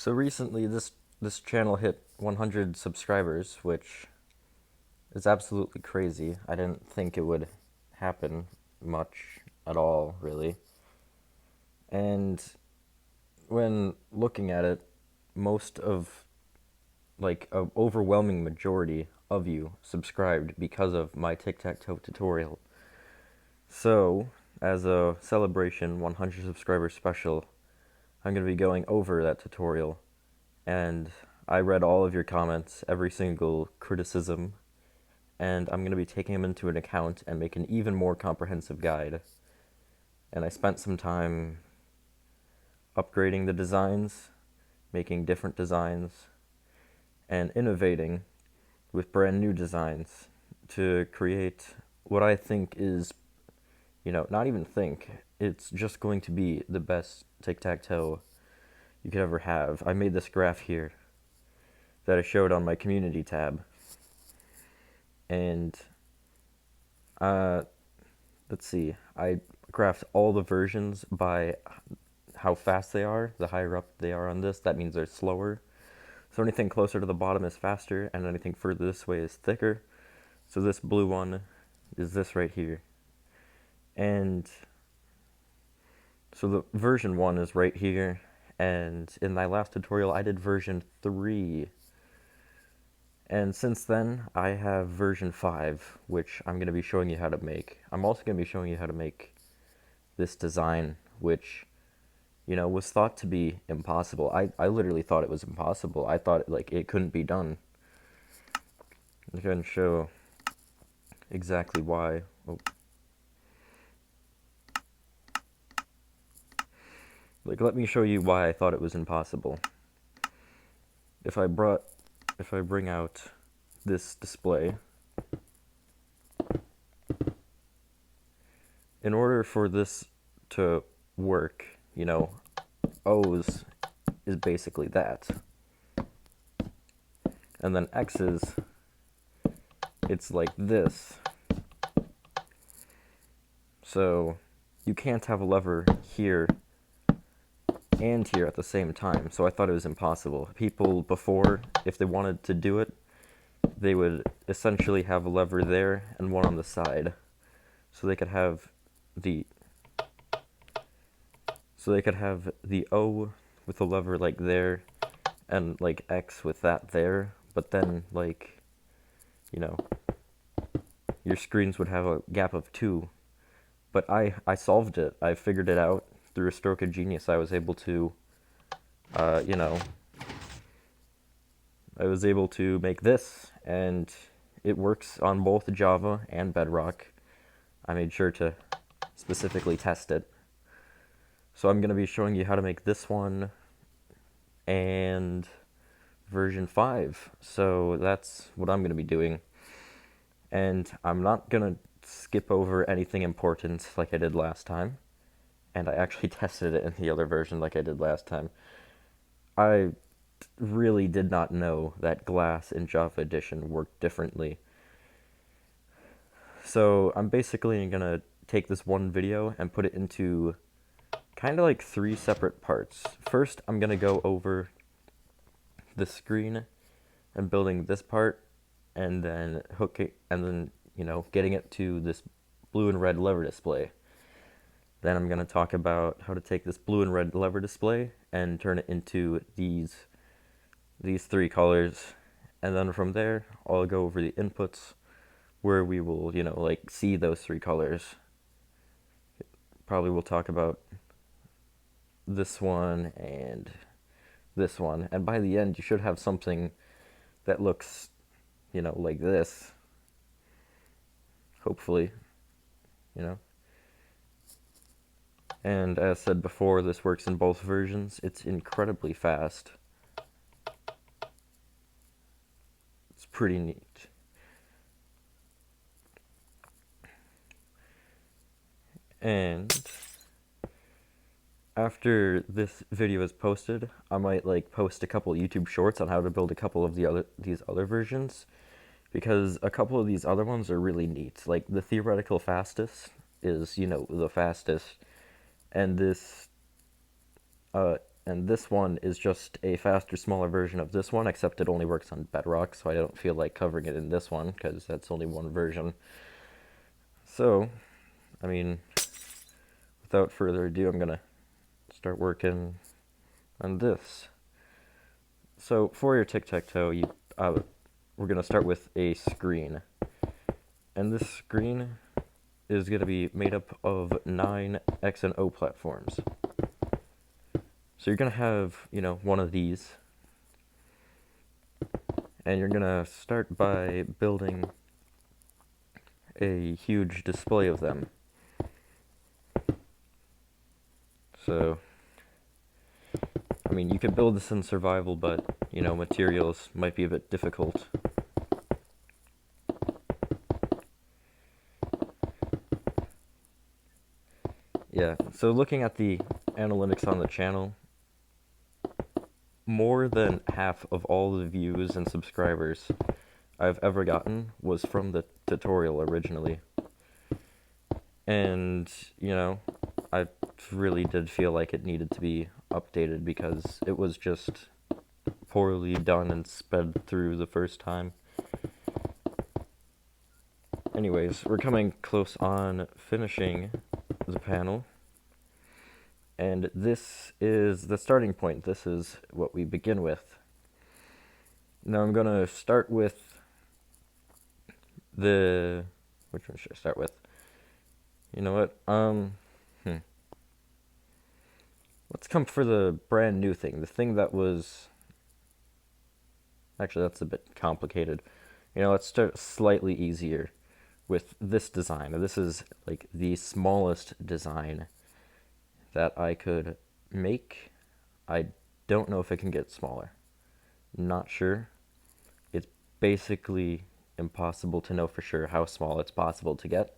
So recently, this channel hit 100 subscribers, which is absolutely crazy. I didn't think it would happen much at all, really. And when looking at it, most of, like, an overwhelming majority of you subscribed because of my tic-tac-toe tutorial. So, as a celebration 100 subscriber special, I'm going to be going over that tutorial, and I read all of your comments, every single criticism, and I'm going to be taking them into an account and make an even more comprehensive guide. And I spent some time upgrading the designs, making different designs, and innovating with brand new designs to create what I think is, not even think, it's just going to be the best tic-tac-toe you could ever have. I made this graph here that I showed on my community tab. And let's see, I graphed all the versions by how fast they are. The higher up they are on this, that means they're slower. So anything closer to the bottom is faster, and anything further this way is thicker. So this blue one is this right here. And so the version 1 is right here, and in my last tutorial I did version 3. And since then, I have version 5, which I'm going to be showing you how to make. I'm also going to be showing you how to make this design, which, was thought to be impossible. I literally thought it was impossible. I thought, it couldn't be done. I'm going to show exactly why. Oh. Let me show you why I thought it was impossible. If I bring out this display, in order for this to work, O's is basically that. And then X's, it's like this. So you can't have a lever here and here at the same time, so I thought it was impossible. People before, if they wanted to do it, they would essentially have a lever there and one on the side. So they could have the O with the lever like there, and like X with that there, but then your screens would have a gap of 2. But I solved it. I figured it out through a stroke of genius. I was able to, make this, and it works on both Java and Bedrock. I made sure to specifically test it. So I'm going to be showing you how to make this one and version 5. So that's what I'm going to be doing. And I'm not going to skip over anything important like I did last time. And I actually tested it in the other version like I did last time. I really did not know that Glass in Java Edition worked differently. So I'm basically going to take this one video and put it into kind of like 3 separate parts. First, I'm going to go over the screen and building this part, and then getting it to this blue and red lever display. Then I'm going to talk about how to take this blue and red lever display and turn it into these 3 colors. And then from there, I'll go over the inputs where we will, see those 3 colors. Probably we'll talk about this one and this one. And by the end, you should have something that looks, like this. Hopefully, And as said before, this works in both versions. It's incredibly fast. It's pretty neat. And after this video is posted, I might post a couple YouTube shorts on how to build a couple of these other versions, because a couple of these other ones are really neat. Like the theoretical fastest is, the fastest. And this and this one is just a faster, smaller version of this one, except it only works on Bedrock, so I don't feel like covering it in this one, because that's only one version. So, I mean, without further ado, I'm gonna start working on this. So, for your tic-tac-toe, we're gonna start with a screen. And this screen is gonna be made up of 9 X and O platforms. So you're gonna have, one of these, and you're gonna start by building a huge display of them. So, I mean, you could build this in survival, but, materials might be a bit difficult. Yeah, so looking at the analytics on the channel, more than half of all the views and subscribers I've ever gotten was from the tutorial originally. And, I really did feel like it needed to be updated because it was just poorly done and sped through the first time. Anyways, we're coming close on finishing the panel. And this is the starting point. This is what we begin with. Now I'm going to start with which one should I start with? You know what? Let's come for the brand new thing. The thing that was... Actually, that's a bit complicated. Let's start slightly easier with this design. This is like the smallest design that I could make. I don't know if it can get smaller. Not sure. It's basically impossible to know for sure how small it's possible to get.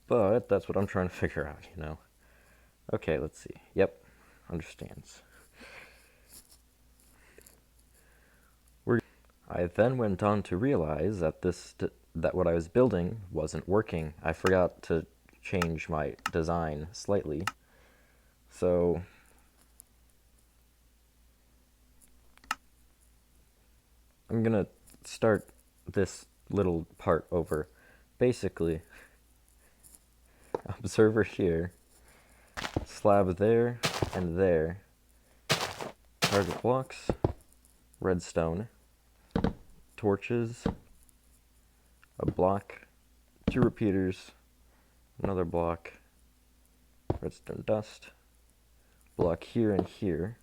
But that's what I'm trying to figure out, Okay, let's see. Yep, understands. I then went on to realize that that what I was building wasn't working. I forgot to change my design slightly. So I'm gonna start this little part over. Basically, observer here, slab there and there, target blocks, redstone, torches, a block, 2 repeaters, another block, redstone dust, block here and here,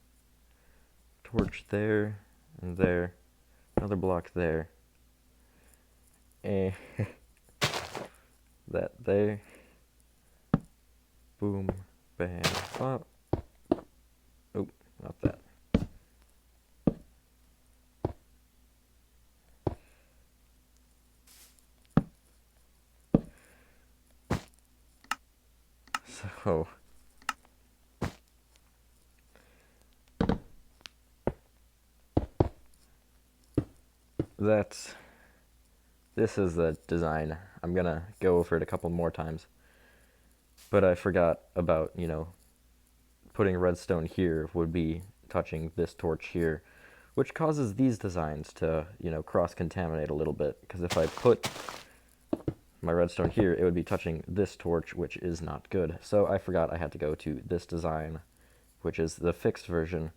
torch there and there, another block there, and that there, boom, bam, pop. Oh, not that. So this is the design. I'm gonna go over it a couple more times, but I forgot about, putting redstone here would be touching this torch here, which causes these designs to, cross-contaminate a little bit, because if I put my redstone here, it would be touching this torch, which is not good. So I forgot I had to go to this design, which is the fixed version.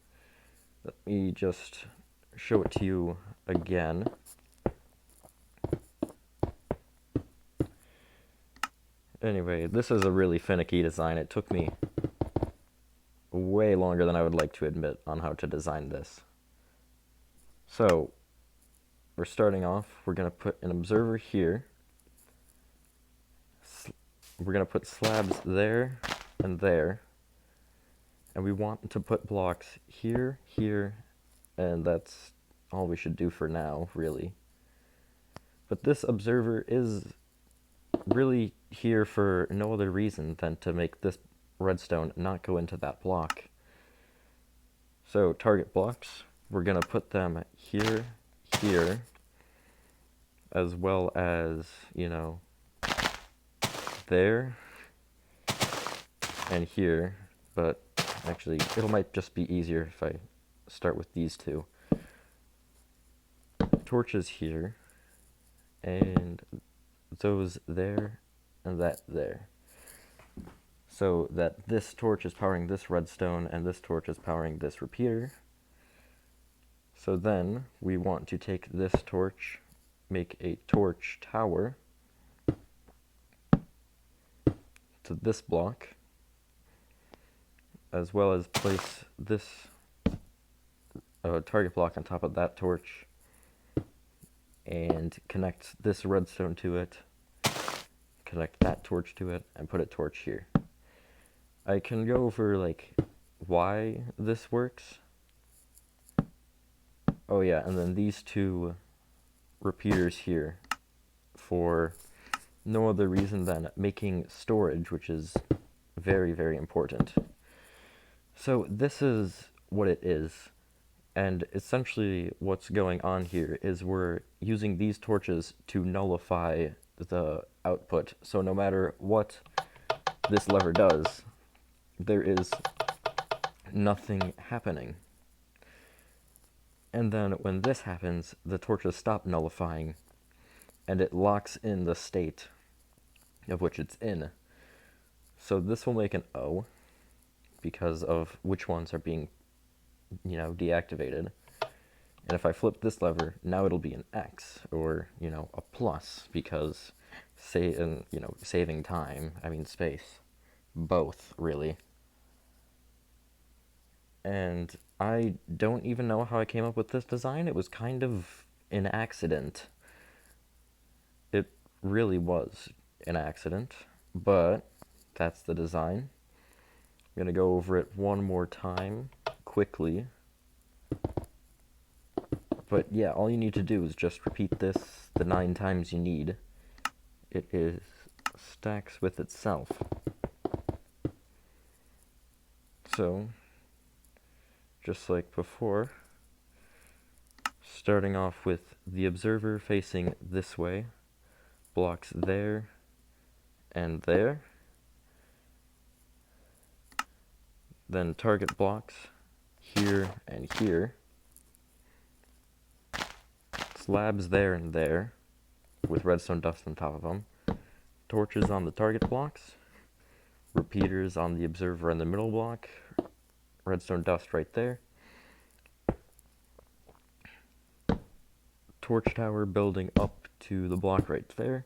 Let me just show it to you again. Anyway, this is a really finicky design. It took me way longer than I would like to admit on how to design this. So, we're starting off, we're going to put an observer here. We're going to put slabs there and there. And we want to put blocks here, here, and that's all we should do for now, really. But this observer is really here for no other reason than to make this redstone not go into that block. So target blocks, we're going to put them here, here, as well as, there and here, but Actually, it might just be easier if I start with these two. Torches here, and those there, and that there. So that this torch is powering this redstone, and this torch is powering this repeater. So then we want to take this torch, make a torch tower to this block, as well as place this target block on top of that torch, and connect this redstone to it, connect that torch to it, and put a torch here. I can go over like why this works. Oh yeah, and then these two repeaters here for no other reason than making storage, which is very, very important. So this is what it is, and essentially what's going on here is we're using these torches to nullify the output. So no matter what this lever does, there is nothing happening. And then when this happens, the torches stop nullifying, and it locks in the state of which it's in. So this will make an O, because of which ones are being, deactivated. And if I flip this lever, now it'll be an X, or, a plus, because saving time, space. Both, really. And I don't even know how I came up with this design. It was kind of an accident. It really was an accident, but that's the design. I'm going to go over it one more time, quickly. But yeah, all you need to do is just repeat this the 9 times you need. It is stacks with itself. So, just like before, starting off with the observer facing this way, blocks there and there, then target blocks here and here, slabs there and there with redstone dust on top of them, torches on the target blocks, repeaters on the observer in the middle block, redstone dust right there, torch tower building up to the block right there,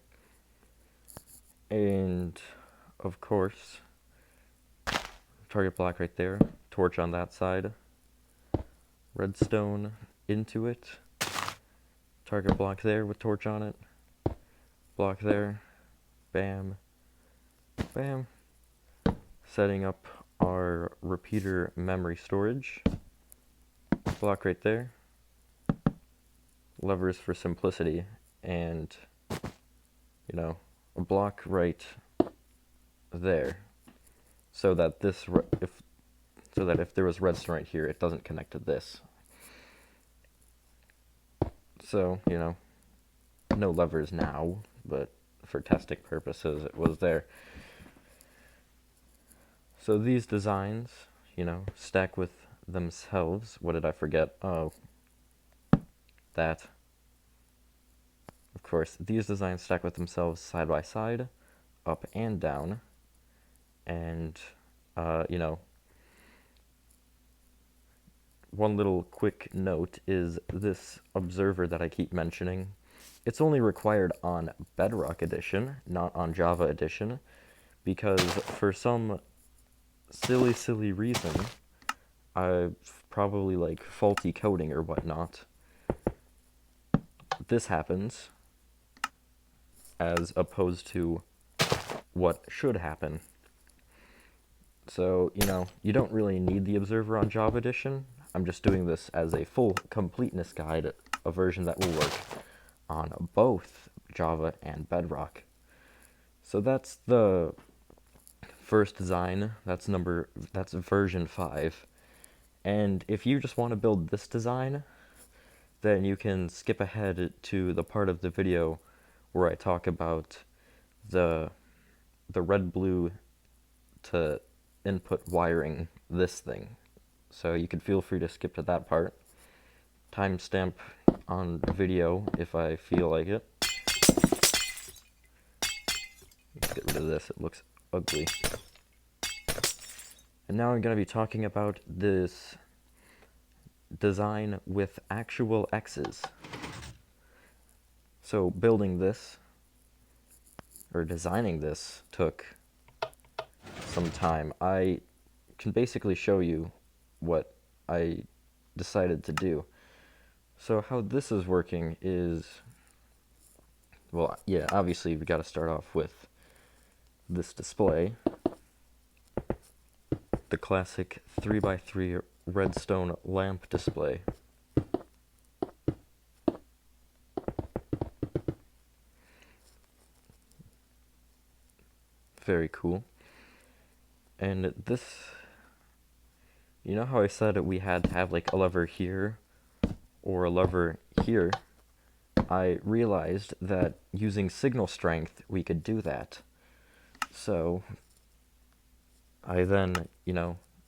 and of course target block right there, torch on that side, redstone into it, target block there with torch on it, block there, bam, bam, setting up our repeater memory storage, block right there, levers for simplicity, and a block right there, so that if there was redstone right here, it doesn't connect to this. So, no levers now, but for testing purposes, it was there. So these designs, stack with themselves. What did I forget? Oh, that. Of course, these designs stack with themselves side by side, up and down, and, one little quick note is this observer that I keep mentioning. It's only required on Bedrock Edition, not on Java Edition, because for some silly reason, I've probably faulty coding or whatnot, this happens as opposed to what should happen. So, you don't really need the observer on Java Edition. I'm just doing this as a full completeness guide, a version that will work on both Java and Bedrock. So that's the first design. That's version 5. And if you just want to build this design, then you can skip ahead to the part of the video where I talk about the red blue to input wiring this thing. So you can feel free to skip to that part. Timestamp on video if I feel like it. Let's get rid of this, it looks ugly. And now I'm going to be talking about this design with actual X's. So building this, or designing this, took some time. I can basically show you what I decided to do. So how this is working is, well, yeah, obviously we got to start off with this display. The classic 3x3 redstone lamp display. Very cool. And this, you know how I said we had to have like a lever here or a lever here? I realized that using signal strength we could do that. So I then,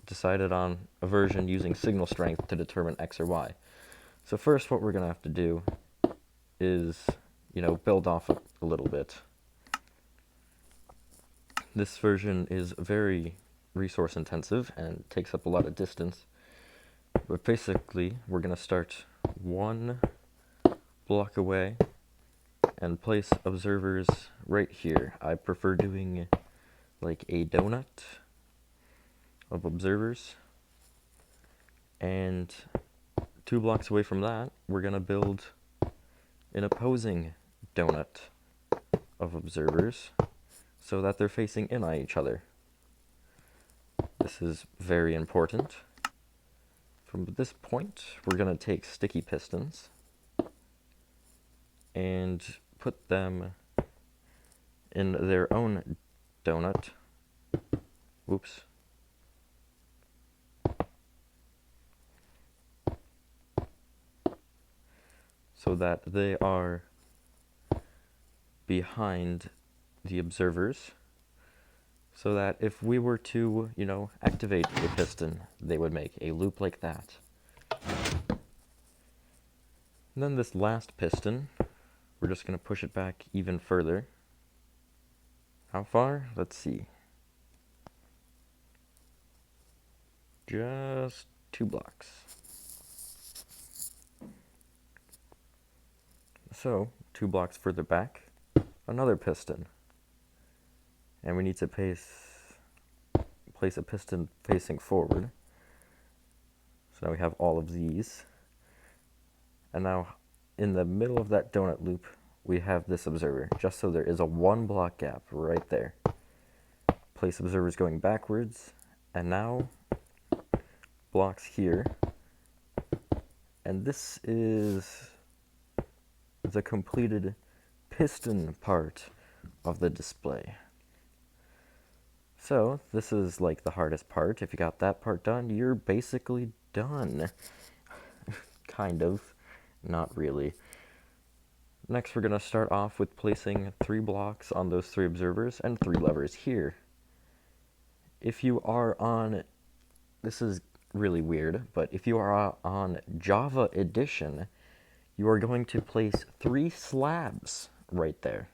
decided on a version using signal strength to determine X or Y. So first what we're going to have to do is, build off a little bit. This version is very resource intensive and takes up a lot of distance. But basically, we're going to start one block away and place observers right here. I prefer doing like a donut of observers. And 2 blocks away from that, we're going to build an opposing donut of observers so that they're facing in on each other. This is very important. From this point, we're going to take sticky pistons and put them in their own donut. Oops. So that they are behind the observers, so that if we were to, activate a piston, they would make a loop like that. And then this last piston, we're just going to push it back even further. How far? Let's see. Just 2 blocks. So, 2 blocks further back, another piston. And we need to place a piston facing forward. So now we have all of these. And now, in the middle of that donut loop, we have this observer, just so there is a 1 block gap right there. Place observers going backwards, and now blocks here. And this is the completed piston part of the display. So this is like the hardest part. If you got that part done, you're basically done. Kind of. Not really. Next we're going to start off with placing 3 blocks on those 3 observers and 3 levers here. If you are on, this is really weird, but if you are on Java Edition, you are going to place 3 slabs right there.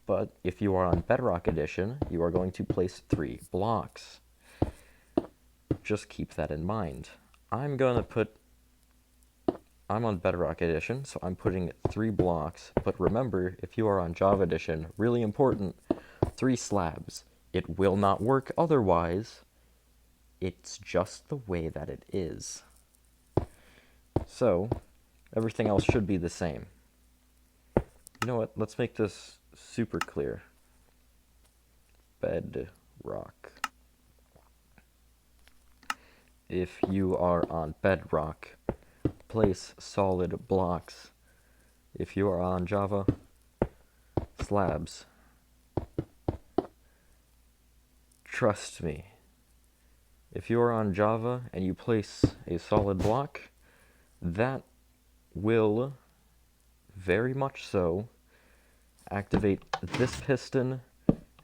But if you are on Bedrock Edition, you are going to place 3 blocks. Just keep that in mind. I'm on Bedrock Edition, so I'm putting 3 blocks. But remember, if you are on Java Edition, really important, 3 slabs. It will not work otherwise. It's just the way that it is. So, everything else should be the same. You know what? Let's make this super clear. Bedrock. If you are on Bedrock, place solid blocks. If you are on Java, slabs. Trust me. If you are on Java and you place a solid block, that will very much so activate this piston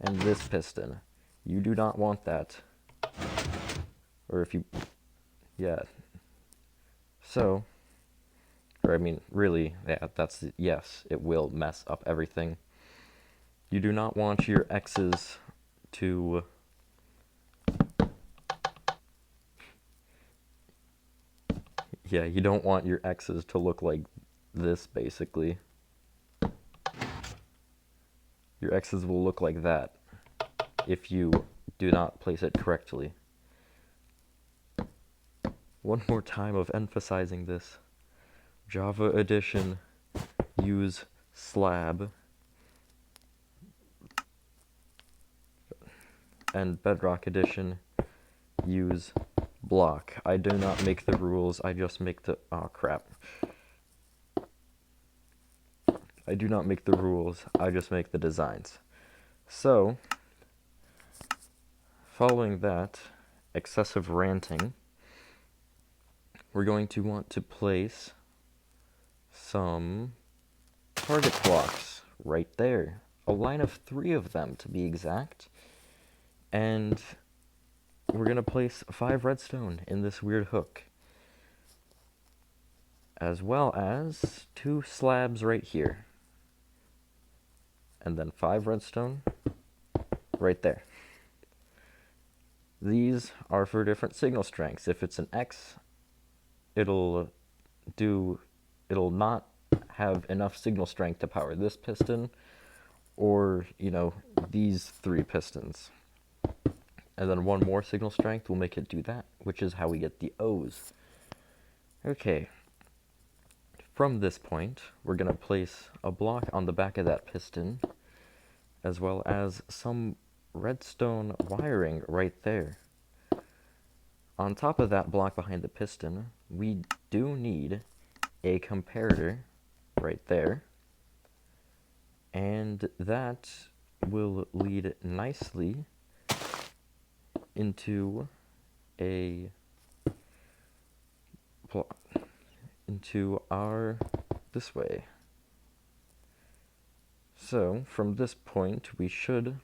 and this piston. You do not want that. or if you, yeah. So, or I mean, really, yeah, that's, yes, it will mess up everything. You do not want your X's to, yeah, you don't want your X's to look like this, basically. Your X's will look like that if you do not place it correctly. One more time of emphasizing this. Java Edition, use slab. And Bedrock Edition, use block. I do not make the rules, I just make the, oh crap. I do not make the rules, I just make the designs. So, following that excessive ranting, we're going to want to place some target blocks right there. A line of 3 of them, to be exact. And we're going to place 5 redstone in this weird hook, as well as 2 slabs right here. And then 5 redstone right there. These are for different signal strengths. If it's an X, it'll not have enough signal strength to power this piston, or, you know, these 3 pistons. And then 1 more signal strength will make it do that, which is how we get the O's. Okay. From this point, we're going to place a block on the back of that piston, as well as some redstone wiring right there. On top of that block behind the piston, we do need a comparator right there, and that will lead nicely into this way. So from this point we should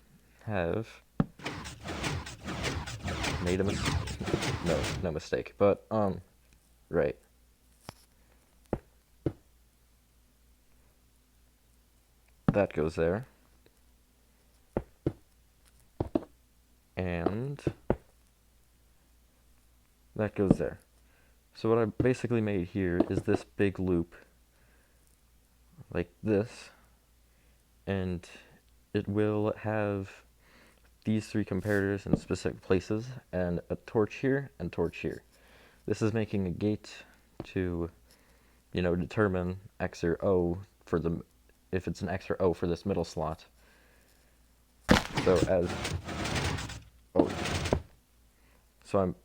have made a mistake. No mistake, but right. That goes there. And that goes there. So what I basically made here is this big loop, like this, and it will have these 3 comparators in specific places, and a torch here and torch here. This is making a gate to, you know, determine X or O for the, if it's an X or O for this middle slot. So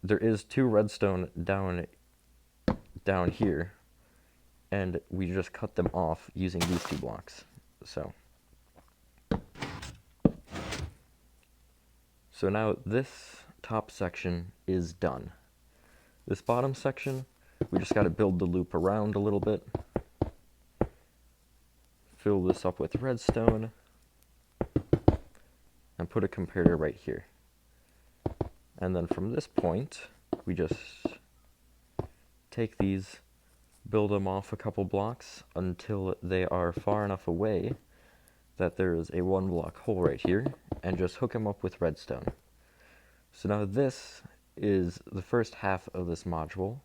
there is 2 redstone down here, and we just cut them off using these 2 blocks. So now this top section is done. This bottom section, we just got to build the loop around a little bit. Fill this up with redstone, and put a comparator right here. And then from this point, we just take these, build them off a couple blocks until they are far enough away that there is a 1 block hole right here, and just hook them up with redstone. So now this is the first half of this module.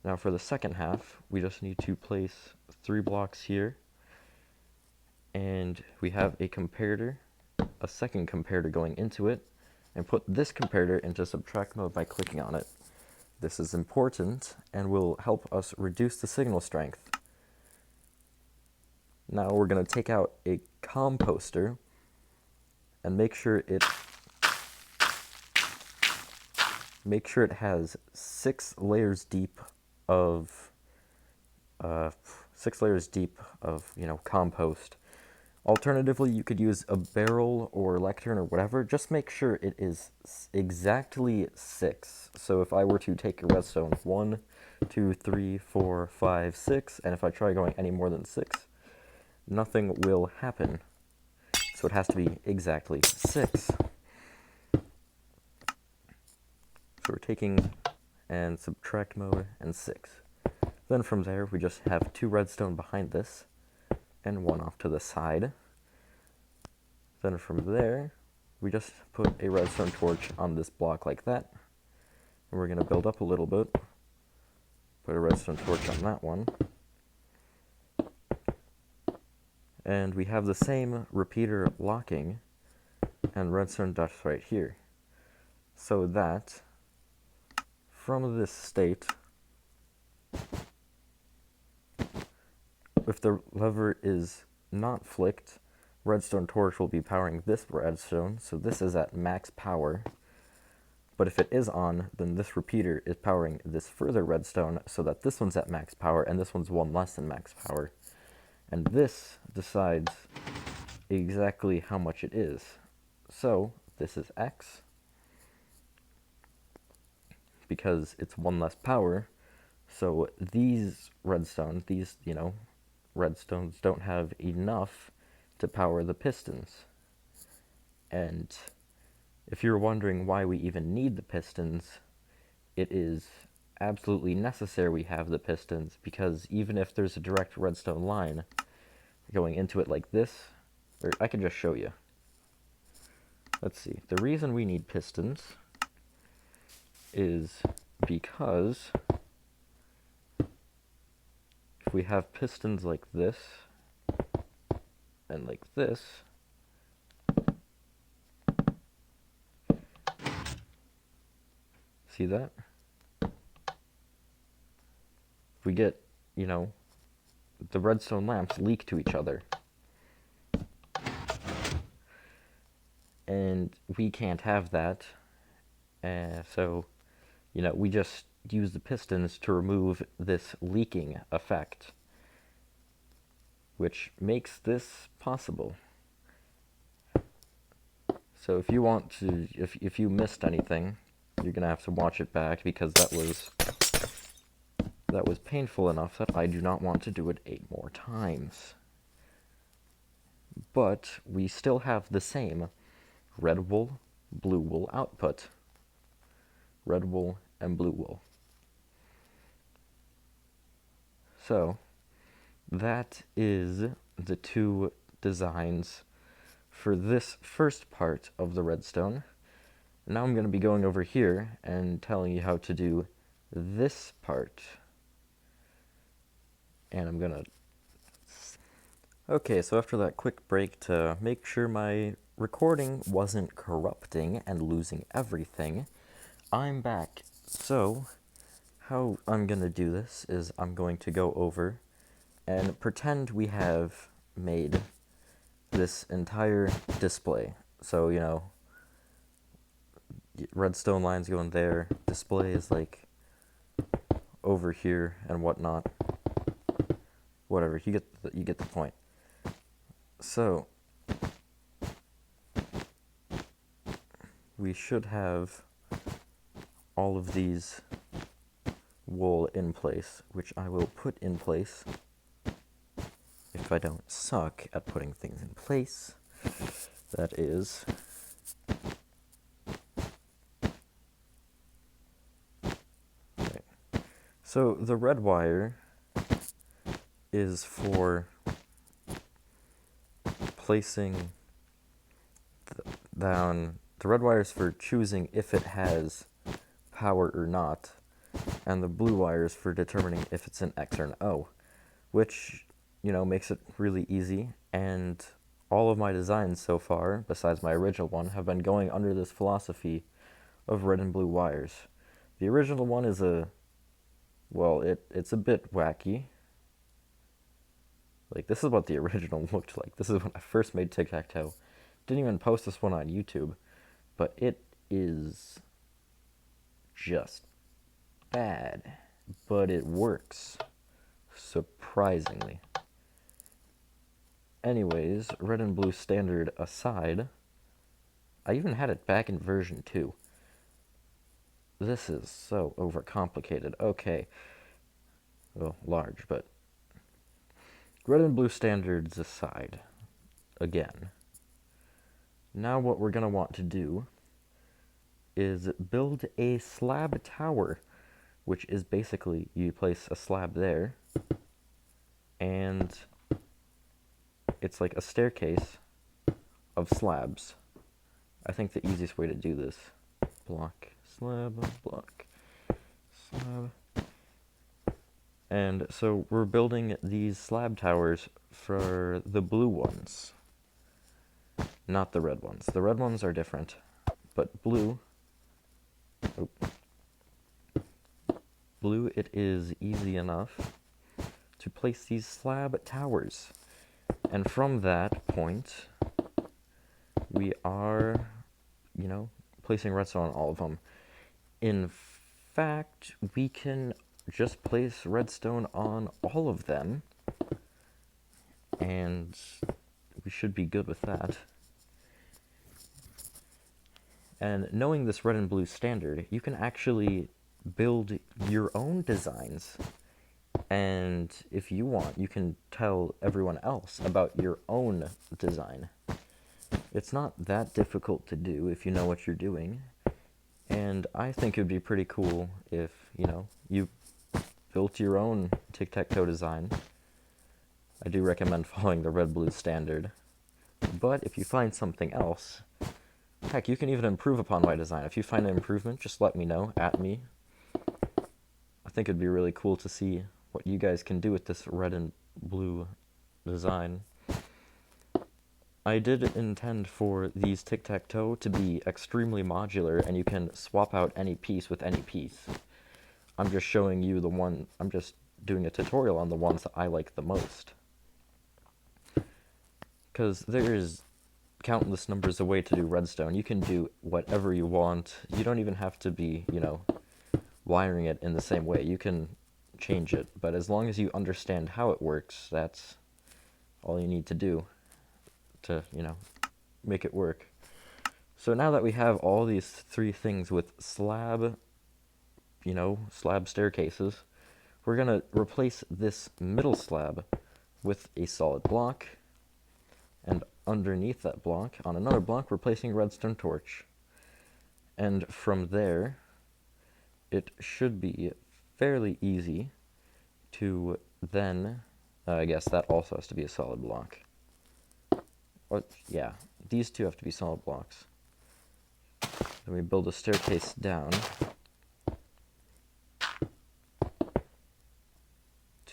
Now for the second half, we just need to place 3 blocks here, and we have a comparator, a second comparator going into it, and put this comparator into subtract mode by clicking on it. This is important and will help us reduce the signal strength. Now we're going to take out a composter and make sure it has 6 layers deep of compost. Alternatively, you could use a barrel or lectern or whatever. Just make sure it is exactly 6. So if I were to take a redstone 1, 2, 3, 4, 5, 6, and if I try going any more than 6, nothing will happen. So it has to be exactly 6. So we're taking and subtract mode, and 6. Then from there, we just have 2 redstone behind this, and 1 off to the side. Then from there, we just put a redstone torch on this block like that. And we're going to build up a little bit. Put a redstone torch on that one. And we have the same repeater locking and redstone dust right here. So that from this state, if the lever is not flicked, redstone torch will be powering this redstone, so this is at max power. But if it is on, then this repeater is powering this further redstone, so that this one's at max power, and this one's one less than max power. And this decides exactly how much it is. So this is X, because it's one less power. So these redstone, redstones don't have enough to power the pistons. And if you're wondering why we even need the pistons, it is absolutely necessary we have the pistons, because even if there's a direct redstone line going into it like this, or I can just show you. Let's see. The reason we need pistons is because if we have pistons like this and like this, see that? We get, the redstone lamps leak to each other. And we can't have that. So, we just use the pistons to remove this leaking effect, which makes this possible. So if you want to, if you missed anything, you're gonna have to watch it back, because that was painful enough that I do not want to do it 8 more times. But we still have the same red wool, blue wool output. Red wool and blue wool. So that is the 2 designs for this first part of the redstone. Now I'm going to be going over here and telling you how to do this part. And I'm going to... Okay, so after that quick break to make sure my recording wasn't corrupting and losing everything, I'm back. So, how I'm going to do this is I'm going to go over and pretend we have made this entire display. So, redstone lines going there, display is like over here and whatnot. Whatever, you get the point. So we should have all of these wool in place, which I will put in place if I don't suck at putting things in place. That is right. So the red wire is for placing down. The red wire is for choosing if it has power or not, and the blue wire is for determining if it's an X or an O, which, makes it really easy. And all of my designs so far, besides my original one, have been going under this philosophy of red and blue wires. The original one is it's a bit wacky. Like, this is what the original looked like. This is when I first made Tic Tac Toe. Didn't even post this one on YouTube, but it is just bad. But it works, surprisingly. Anyways, red and blue standard aside, I even had it back in version 2. This is so overcomplicated. Okay. Well, large, but red and blue standards aside, again. Now what we're going to want to do is build a slab tower which is basically you place a slab there, and it's like a staircase of slabs. I think the easiest way to do this, block, slab, block, slab. And so we're building these slab towers for the blue ones, not the red ones. The red ones are different, but blue, blue, it is easy enough to place these slab towers. And from that point, we are, placing redstone on all of them. In fact, we can just place redstone on all of them, and we should be good with that. And knowing this red and blue standard, you can actually build your own designs. And if you want, you can tell everyone else about your own design. It's not that difficult to do if you know what you're doing. And I think it would be pretty cool if, you built your own tic-tac-toe design. I do recommend following the red-blue standard. But if you find something else, heck, you can even improve upon my design. If you find an improvement, just let me know, at me. I think it'd be really cool to see what you guys can do with this red and blue design. I did intend for these tic-tac-toe to be extremely modular, and you can swap out any piece with any piece. I'm just showing you I'm just doing a tutorial on the ones that I like the most. Because there's countless numbers of ways to do redstone. You can do whatever you want. You don't even have to be, wiring it in the same way. You can change it, but as long as you understand how it works, that's all you need to do to, make it work. So now that we have all these three things with slab staircases, we're going to replace this middle slab with a solid block, and underneath that block, on another block, we're placing a redstone torch. And from there, it should be fairly easy to then, I guess that also has to be a solid block. Yeah, these two have to be solid blocks. Then we build a staircase down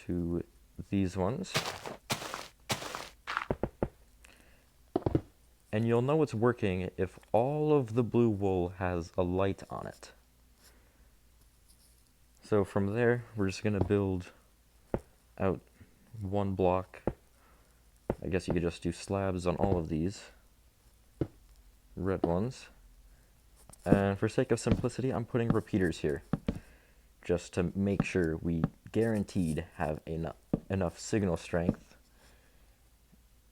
to these ones. And you'll know it's working if all of the blue wool has a light on it. So from there, we're just going to build out one block. I guess you could just do slabs on all of these red ones. And for sake of simplicity, I'm putting repeaters here, just to make sure we guaranteed have enough signal strength.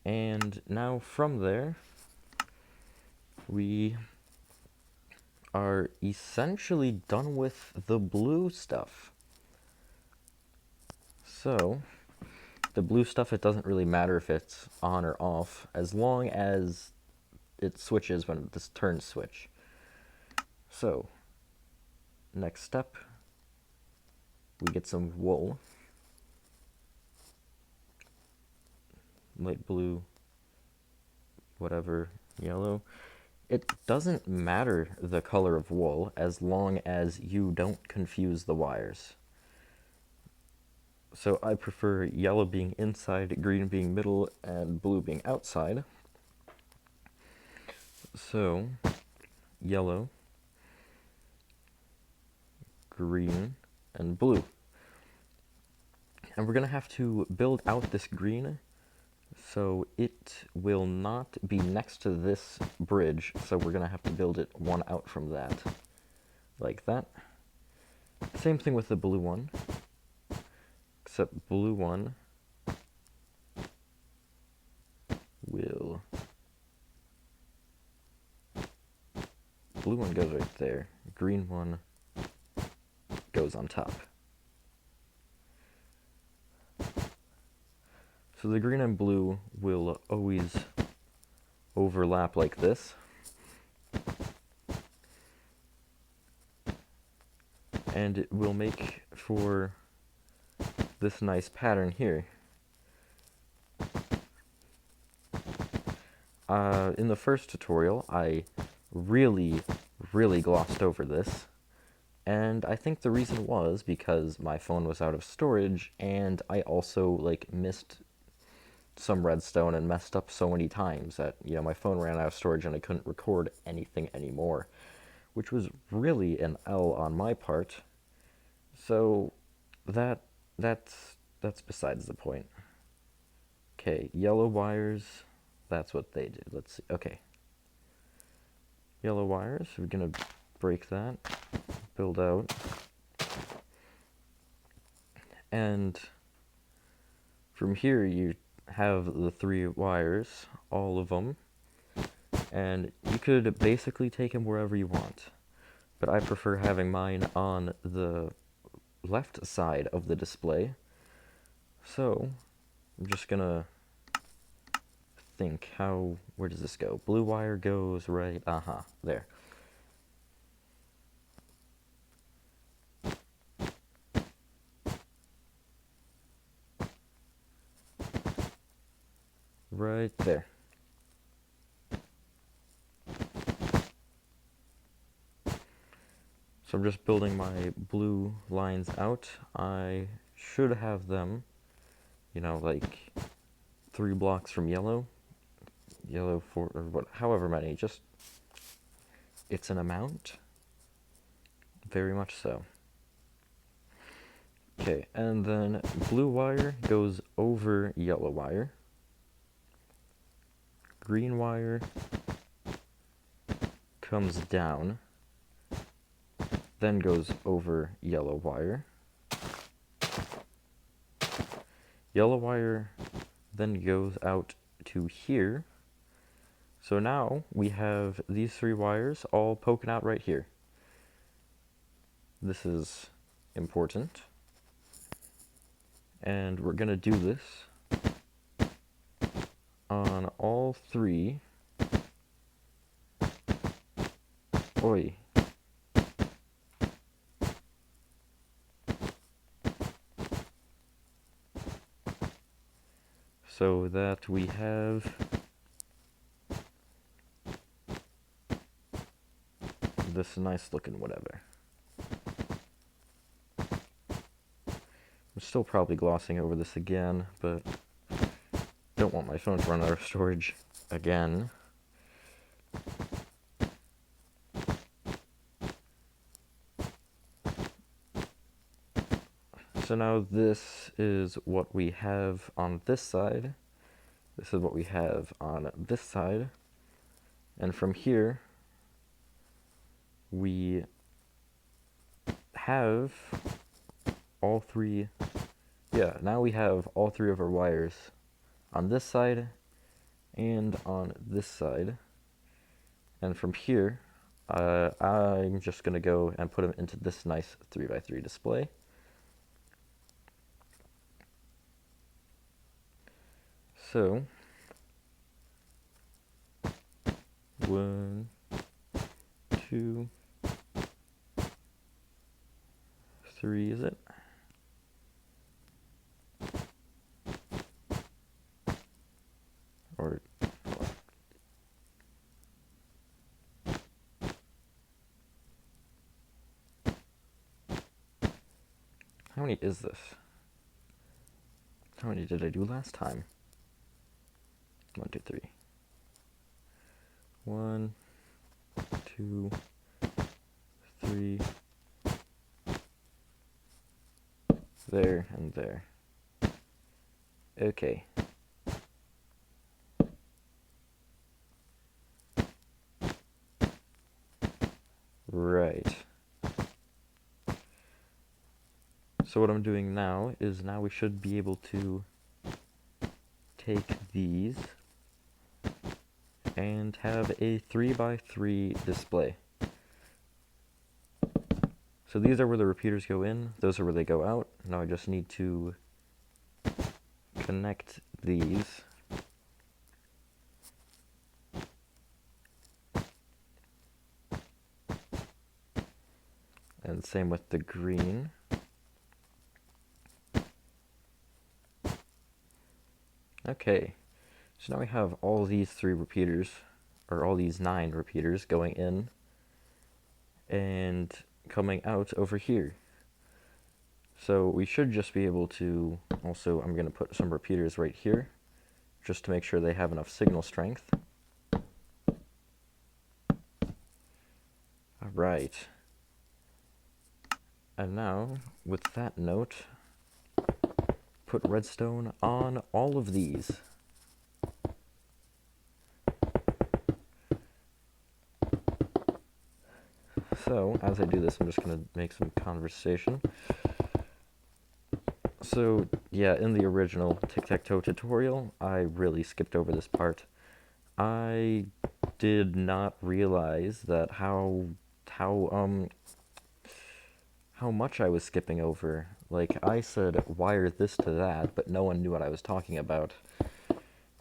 And now from there, we are essentially done with the blue stuff. So, the blue stuff, it doesn't really matter if it's on or off, as long as it switches when the turns switch. So, next step, we get some wool. Light blue, whatever, yellow. It doesn't matter the color of wool as long as you don't confuse the wires. So I prefer yellow being inside, green being middle, and blue being outside. So, yellow, green, and blue. And we're going to have to build out this green so it will not be next to this bridge, so we're going to have to build it one out from that, like that. Same thing with the blue one, except blue one goes right there, green one goes on top. So the green and blue will always overlap like this. and it will make for this nice pattern here. In the first tutorial, I really glossed over this, and I think the reason was because my phone was out of storage, and I also, like, missed some redstone and messed up so many times that, you know, my phone ran out of storage and I couldn't record anything anymore, which was really an L on my part. So that's besides the point. Okay, yellow wires, that's what they did. Let's see. Okay. Yellow wires, we're gonna break that, build out. And from here you have the 3 wires, all of them. And you could basically take them wherever you want. But I prefer having mine on the left side of the display. So I'm just gonna think where does this go? Blue wire goes right, there. Right there. So I'm just building my blue lines out. I should have them, you know, like 3 blocks from yellow. Yellow 4, or what, however many, just, it's an amount. Very much so. Okay, and then blue wire goes over yellow wire. Green wire comes down, then goes over yellow wire. Yellow wire then goes out to here. So now we have these 3 wires all poking out right here. This is important. And we're gonna do this on all 3. Oi. So that we have this nice looking whatever. I'm still probably glossing over this again, but don't want my phone to run out of storage again. So now this is what we have on this side. This is what we have on this side. And from here, we have all 3, now we have all 3 of our wires on this side and on this side. And from here, I'm just gonna go and put them into this nice 3x3 display. So, 1, 2, 3, is it? Or, how many is this? How many did I do last time? 1, 2, 3. 1, 2, 3. There and there. Okay. Right. So what I'm doing now is we should be able to take these and have a 3x3 display. So these are where the repeaters go in, those are where they go out. Now I just need to connect these. And same with the green. Okay, so now we have all these 3 repeaters, or all these 9 repeaters going in and coming out over here. So we should just be able to, also I'm going to put some repeaters right here, just to make sure they have enough signal strength. Alright. And now, with that note, put redstone on all of these. So, as I do this, I'm just going to make some conversation. So, yeah, in the original Tic Tac Toe tutorial, I really skipped over this part. I did not realize that how much I was skipping over. Like, I said wire this to that, but no one knew what I was talking about.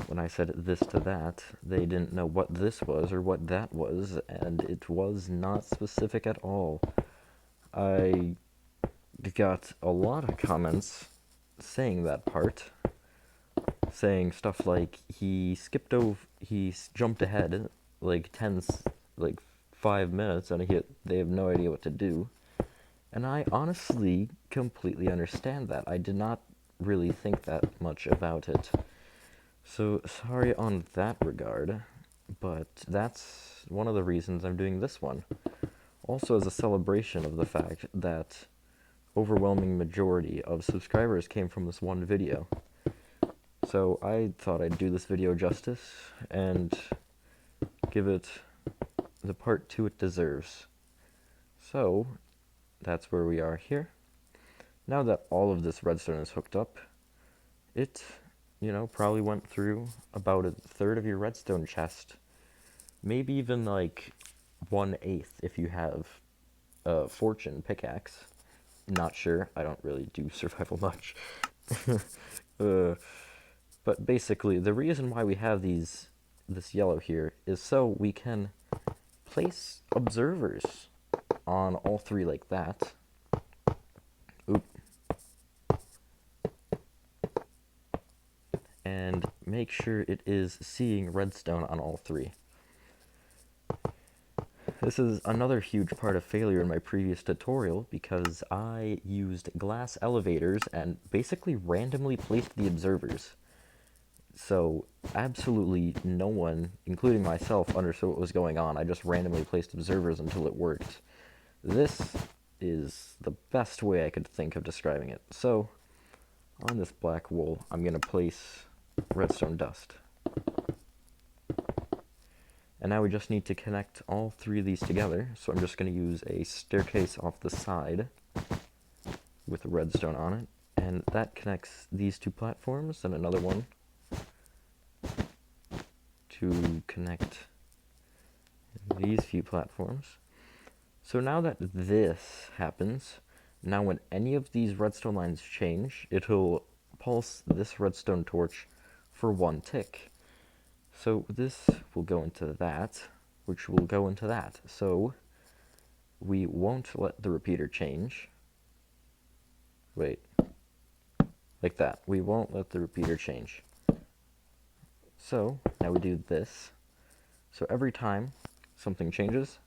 When I said this to that, they didn't know what this was or what that was, and it was not specific at all. I got a lot of comments saying that part, saying stuff like he jumped ahead like 5 minutes, and they have no idea what to do. And I honestly completely understand that. I did not really think that much about it. So sorry on that regard, but that's one of the reasons I'm doing this one. Also as a celebration of the fact that overwhelming majority of subscribers came from this one video. So I thought I'd do this video justice and give it the part 2 it deserves. So that's where we are here. Now that all of this redstone is hooked up, it, probably went through about 1/3 of your redstone chest. Maybe even like 1/8 if you have a fortune pickaxe. Not sure, I don't really do survival much. But basically, the reason why we have this yellow here is so we can place observers on all 3 like that. Oop. And make sure it is seeing redstone on all 3. This is another huge part of failure in my previous tutorial because I used glass elevators and basically randomly placed the observers. So absolutely no one, including myself, understood what was going on. I just randomly placed observers until it worked. This is the best way I could think of describing it. So on this black wool, I'm going to place redstone dust. And now we just need to connect all 3 of these together. So I'm just going to use a staircase off the side with redstone on it. And that connects these 2 platforms and another one to connect these few platforms. So now that this happens, now when any of these redstone lines change, it'll pulse this redstone torch for 1 tick. So this will go into that, which will go into that. So we won't let the repeater change. Wait. Like that. We won't let the repeater change. So now we do this. So every time something changes,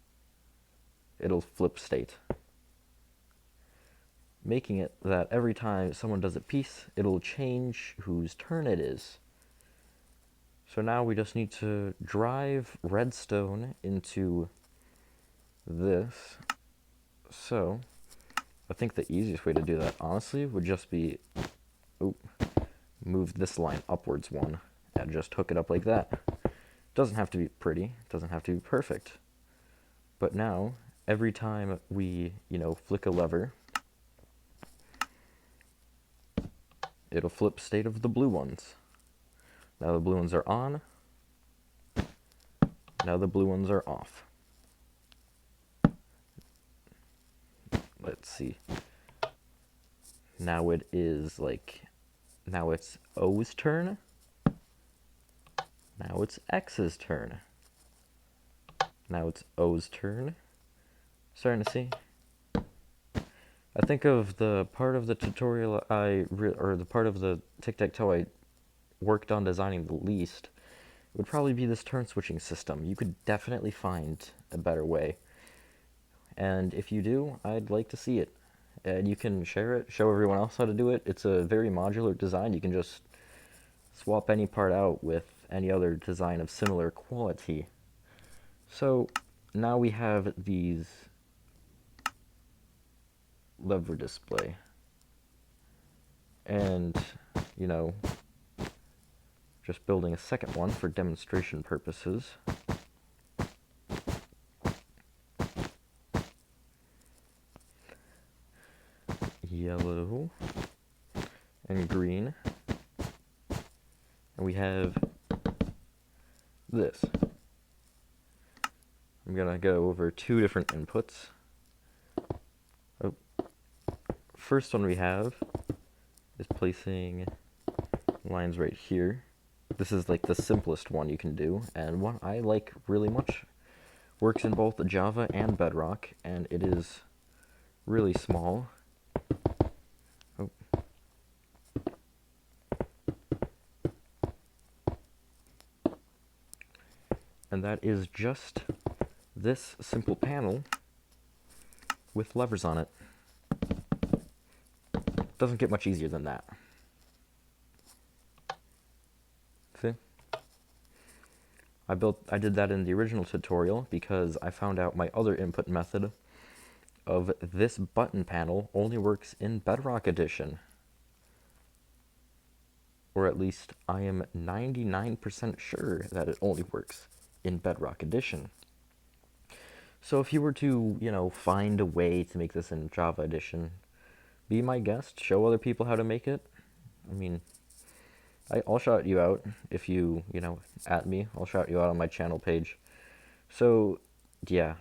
it'll flip state. Making it that every time someone does a piece, it'll change whose turn it is. So now we just need to drive redstone into this. So I think the easiest way to do that, honestly, would just be move this line upwards 1 and just hook it up like that. Doesn't have to be pretty, doesn't have to be perfect. But now, every time we, flick a lever, it'll flip state of the blue ones. Now the blue ones are on. Now the blue ones are off. Let's see. Now it is now it's O's turn. Now it's X's turn. Now it's O's turn. Starting to see? I think of the part of the tutorial or the part of the tic-tac-toe I worked on designing the least, it would probably be this turn switching system. You could definitely find a better way. And if you do, I'd like to see it. And you can share it, show everyone else how to do it. It's a very modular design. You can just swap any part out with any other design of similar quality. So now we have these lever display. And, you know, just building a second one for demonstration purposes. Yellow and green. And we have this. I'm gonna go over two different inputs. Oh. First one we have is placing lines right here. This is like the simplest one you can do, and one I like really much. Works in both Java and Bedrock, and it is really small. Oh. And that is just this simple panel with levers on it. Doesn't get much easier than that. See? I did that in the original tutorial because I found out my other input method of this button panel only works in Bedrock Edition. Or at least I am 99% sure that it only works in Bedrock Edition. So if you were to, find a way to make this in Java Edition, be my guest, show other people how to make it. I mean, I'll shout you out if you, at me. I'll shout you out on my channel page. So, yeah,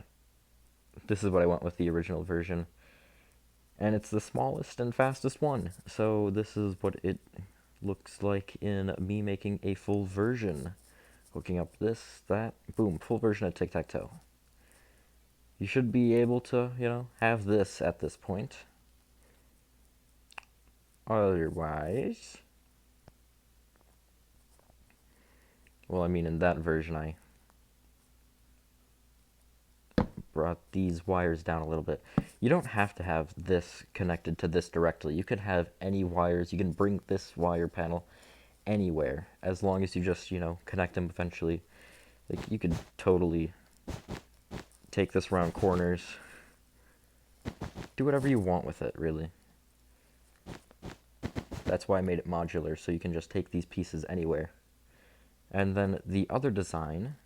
this is what I went with the original version. And it's the smallest and fastest one. So this is what it looks like in me making a full version. Hooking up this, that, boom, full version of tic-tac-toe. You should be able to, have this at this point. Otherwise, well, I mean, in that version, I brought these wires down a little bit. You don't have to have this connected to this directly. You could have any wires. You can bring this wire panel anywhere as long as you just, connect them eventually. Like, you could totally take this around corners. Do whatever you want with it, really. That's why I made it modular, so you can just take these pieces anywhere. And then the other design,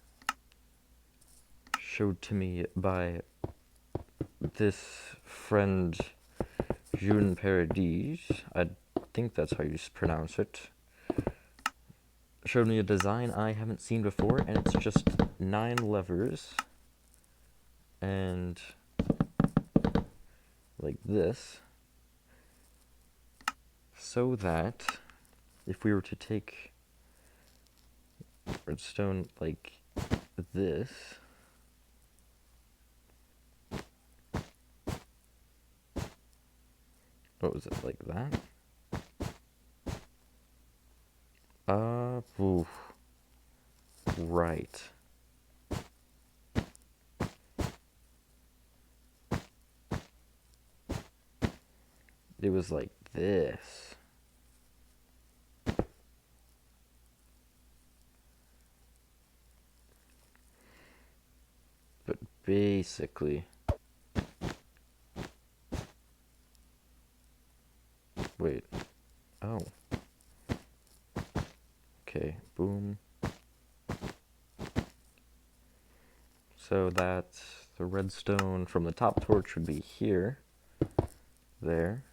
showed to me by this friend June Paradis, I think that's how you pronounce it, showed me a design I haven't seen before, and it's just 9 levers, and like this, so that if we were to take redstone like this, what was it, like that? Oof. Right. It was like this. But basically, wait, oh, okay, boom. So that's the redstone from the top torch would be here, there,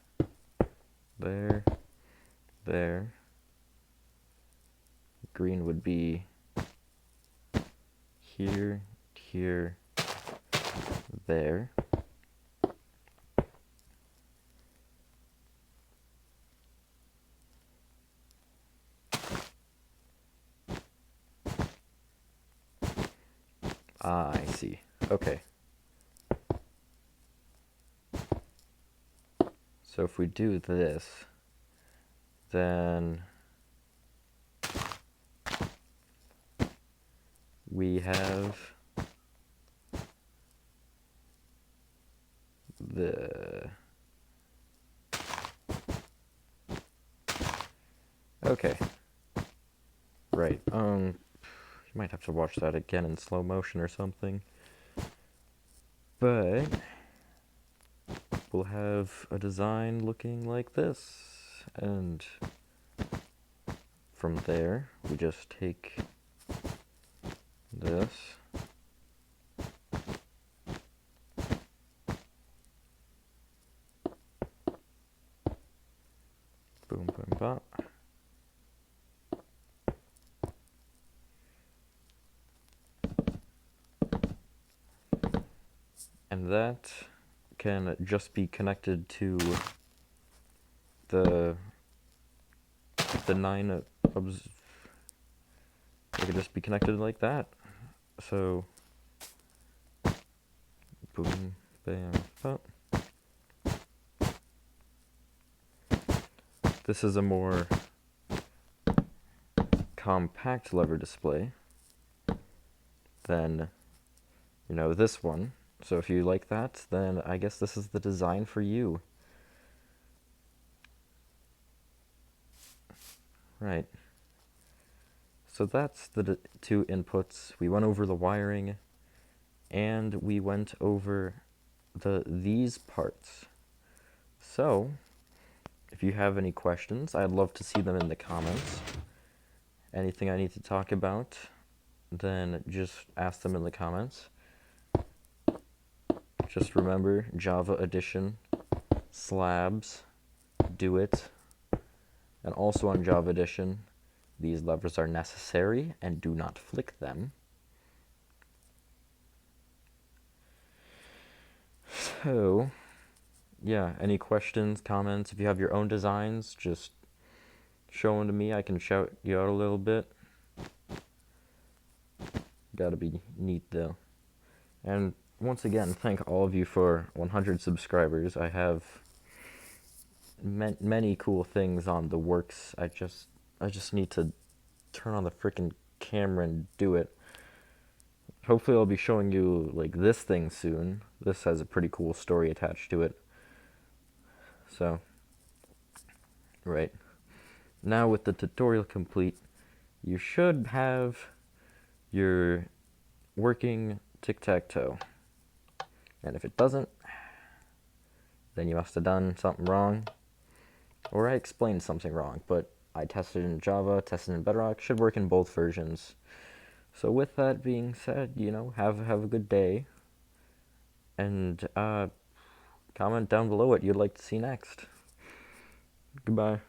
there, there. Green would be here, here, there. Ah, I see. Okay. So if we do this, then we have the... Okay. Right. You might have to watch that again in slow motion or something. But we'll have a design looking like this. And from there, we just take this. Boom, boom, bop. And that can just be connected to the 9 it could just be connected like that. So boom, bam, bop. This is a more compact lever display than, this one. So if you like that, then I guess this is the design for you. Right. So that's the two inputs. We went over the wiring, and we went over these parts. So, if you have any questions, I'd love to see them in the comments. Anything I need to talk about, then just ask them in the comments. Just remember, Java Edition, slabs, do it. And also on Java Edition, these levers are necessary and do not flick them. So, yeah, any questions, comments? If you have your own designs, just show them to me. I can shout you out a little bit. Gotta be neat, though. And once again, thank all of you for 100 subscribers. I have many cool things on the works. I just need to turn on the freaking camera and do it. Hopefully I'll be showing you like this thing soon. This has a pretty cool story attached to it. So, right. Now with the tutorial complete, you should have your working tic-tac-toe. And if it doesn't, then you must have done something wrong. Or I explained something wrong, but I tested in Java, tested in Bedrock, should work in both versions. So with that being said, have a good day. And comment down below what you'd like to see next. Goodbye.